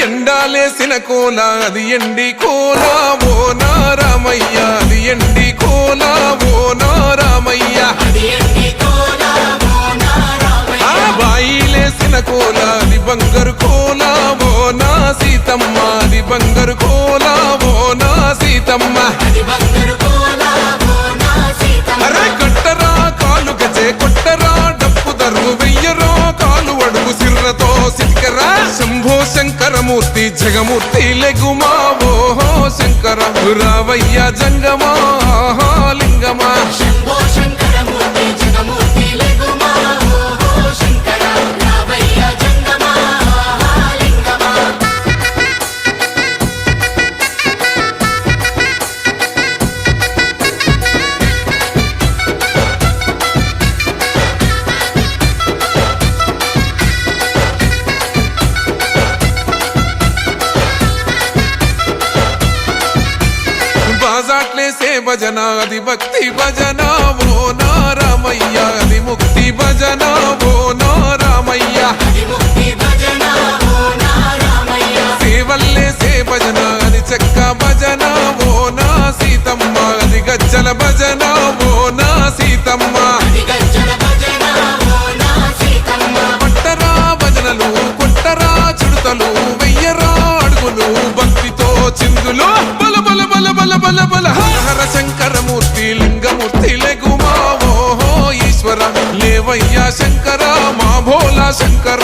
ఎండాలేసిన కోల అది ఎండి కోల ఓ నారామయ్య అది ఎండి కోల ఓ నారామయ్య బాయిలేసిన కోల అది బంగారు కోల ఓ నా సీతమ్మ అది బంగారు కోల ఓ నా సీతమ్మ అరే కట్టరా కాలు గజే కొట్టరా డప్పు దరువు వెయ్యరో కాలు అడుగు సిర్రతో సిటికరా శంభో శంకరమూర్తి జగమూర్తి లెగుమా ఓహో శంకర రావయ్య జంగమా లింగమా బాజాట్లేసే భజన అది భక్తి భజన ఓ నారామయ్య అది ముక్తి భజన ఓ నారామయ్య సేవల్లేసే భజన అది చెక్క భజన ఓ నా సీతమ్మ అది గజ్జల భజన ఓ నా సీతమ్మ పట్టరా భజనలు కొట్టరా చుడతలు వెయ్యరా అడుగులు భక్తితో చిందులు బల బల బల బల బల బల హర శంకరమూర్తి లింగమూర్తి లెగుమా ఓహో ఈశ్వర లేవయ్యా శంకర మా భోలా శంకర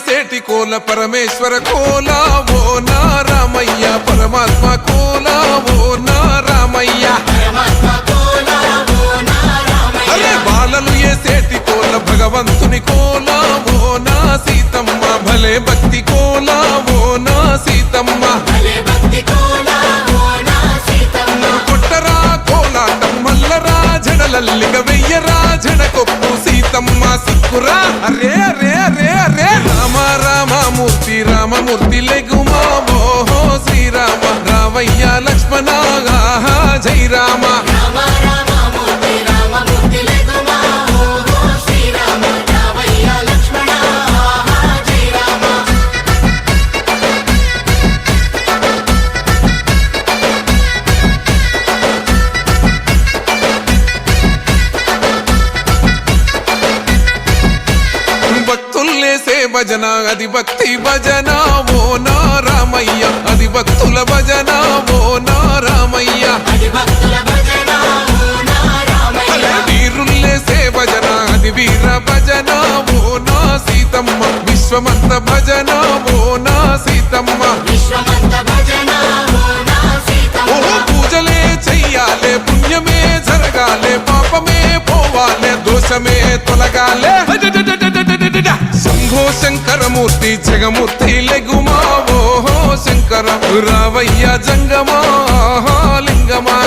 సేటి కోల పరమేశ్వర కోల ఓ నారామయ్య పరమాత్మ కోల ఓ నారామయ్య అరే బాలలు ఏ సేటి కోల భగవంతుని కోల ఓ నా సీతమ్మ భలే భక్తి కోల ఓ నా సీతమ్మ కొట్టరా కోలాటం మల్లరా జడలల్లిగ వెయ్యరా జడకొప్పు సీతమ్మ సిక్కురా అరే అరే అరే అరే రామ రామమూర్తి రామమూర్తి లెగుమా ఓహో శ్రీరామ రావయ్య లక్ష్మణ జై రామ భక్తుల్లేసే భజన అది భక్తి భజన ఓ నారామయ్య అది భక్తుల భజన ఓ నారామయ్య వీరుల్లేసే భజన అది వీర భజన ఓ నా సీతమ్మ విశ్వమంత భజన ఓ నా సీతమ్మ ఓ పూజలే చెయ్యాలే పుణ్యమే జరగాలే పాపమే పోవాలే దోషమే తొలగాలే శంభో శంకరమూర్తి జగమూర్తి లెగుమా ఓహో శంకర రావయ్య జంగమా లింగమా